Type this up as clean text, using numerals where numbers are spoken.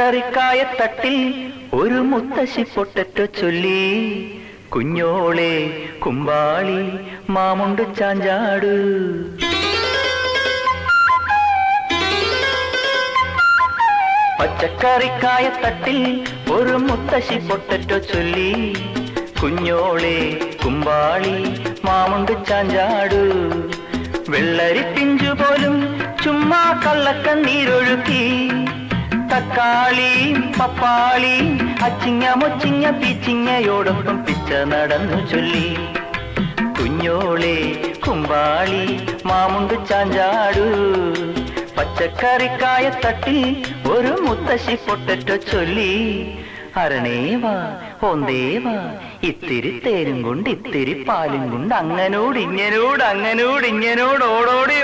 പച്ചക്കറിക്കായത്തട്ടിൽ ഒരു മുത്തശ്ശി പൊട്ടറ്റോ ചൊല്ലി, കുഞ്ഞോളെ കുമ്പാളി മാമുണ്ട് ചാഞ്ചാട്. പച്ചക്കറിക്കായത്തട്ടിൽ ഒരു മുത്തശ്ശി പൊട്ടറ്റോ ചൊല്ലി, കുഞ്ഞോളെ കുമ്പാളി മാമുണ്ട് ചാഞ്ചാട്. വെള്ളരി പിഞ്ചു പോലും ചുമ്മാ കള്ളക്കണ്ണീരൊഴുക്കി, തക്കാളിയും പപ്പാളിയും അച്ചിങ്ങ മൊച്ചിങ്ങ പീച്ചിങ്ങയോടൊപ്പം പിച്ച നടന്നു ചൊല്ലി, കുഞ്ഞോളെ കുമ്പാളി മാമുണ്ട് ചാഞ്ചാടു. പച്ചക്കറിക്കായത്തട്ടിൽ ഒരു മുത്തശ്ശി പൊട്ടറ്റോ ചൊല്ലി, അരണേവാ ഓന്തേവാ ഇത്തിരി തേരും കൊണ്ട് ഇത്തിരി പാലും കൊണ്ട് അങ്ങനോട് ഇങ്ങനോട് അങ്ങനോട് ഇങ്ങനോട് ഓടോടി